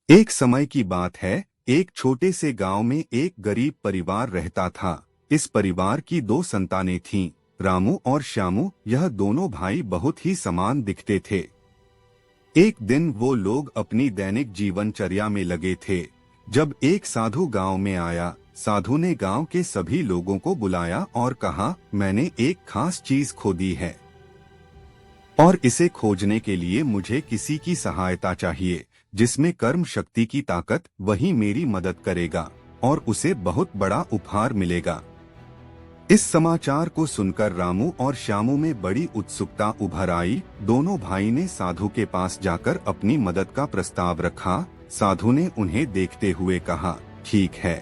एक समय की बात है। एक छोटे से गांव में एक गरीब परिवार रहता था। इस परिवार की दो संतानें थीं, रामू और श्यामू। यह दोनों भाई बहुत ही समान दिखते थे। एक दिन वो लोग अपनी दैनिक जीवनचर्या में लगे थे जब एक साधु गांव में आया। साधु ने गांव के सभी लोगों को बुलाया और कहा, मैंने एक खास चीज खो दी है और इसे खोजने के लिए मुझे किसी की सहायता चाहिए। जिसमें कर्म शक्ति की ताकत, वही मेरी मदद करेगा और उसे बहुत बड़ा उपहार मिलेगा। इस समाचार को सुनकर रामू और श्यामू में बड़ी उत्सुकता उभर आई। दोनों भाई ने साधु के पास जाकर अपनी मदद का प्रस्ताव रखा। साधु ने उन्हें देखते हुए कहा, ठीक है,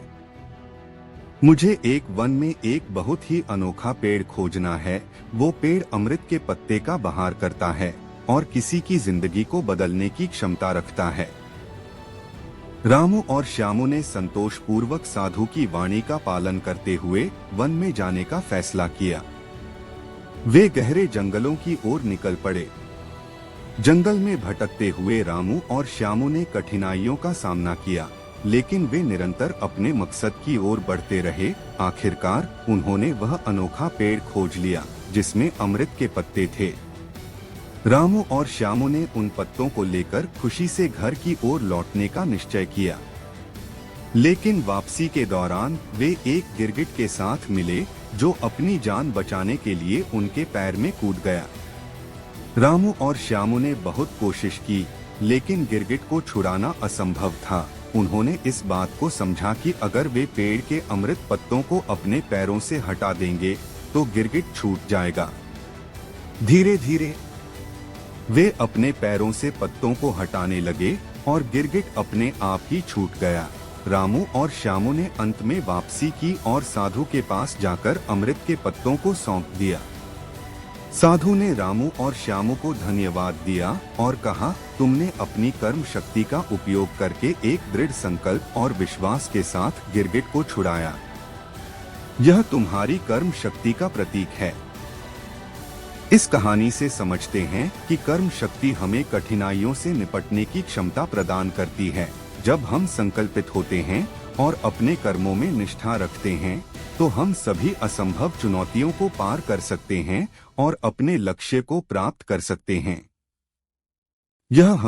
मुझे एक वन में एक बहुत ही अनोखा पेड़ खोजना है। वो पेड़ अमृत के पत्ते का बहार करता है और किसी की जिंदगी को बदलने की क्षमता रखता है। रामू और श्यामू ने संतोषपूर्वक साधु की वाणी का पालन करते हुए वन में जाने का फैसला किया। वे गहरे जंगलों की ओर निकल पड़े। जंगल में भटकते हुए रामू और श्यामू ने कठिनाइयों का सामना किया, लेकिन वे निरंतर अपने मकसद की ओर बढ़ते रहे। आखिरकार उन्होंने वह अनोखा पेड़ खोज लिया जिसमें अमृत के पत्ते थे। रामू और श्यामू ने उन पत्तों को लेकर खुशी से घर की ओर लौटने का निश्चय किया, लेकिन वापसी के दौरान वे एक गिरगिट के साथ मिले जो अपनी जान बचाने के लिए उनके पैर में कूद गया। रामू और श्यामू ने बहुत कोशिश की, लेकिन गिरगिट को छुड़ाना असंभव था। उन्होंने इस बात को समझा कि अगर वे पेड़ के अमृत पत्तों को अपने पैरों से हटा देंगे तो गिरगिट छूट जाएगा। धीरे धीरे वे अपने पैरों से पत्तों को हटाने लगे और गिरगिट अपने आप ही छूट गया। रामू और श्यामू ने अंत में वापसी की और साधु के पास जाकर अमृत के पत्तों को सौंप दिया। साधु ने रामू और श्यामू को धन्यवाद दिया और कहा, तुमने अपनी कर्म शक्ति का उपयोग करके एक दृढ़ संकल्प और विश्वास के साथ गिरगिट को छुड़ाया। यह तुम्हारी कर्म शक्ति का प्रतीक है। इस कहानी से समझते हैं कि कर्म शक्ति हमें कठिनाइयों से निपटने की क्षमता प्रदान करती है। जब हम संकल्पित होते हैं और अपने कर्मों में निष्ठा रखते हैं तो हम सभी असंभव चुनौतियों को पार कर सकते हैं और अपने लक्ष्य को प्राप्त कर सकते हैं। यह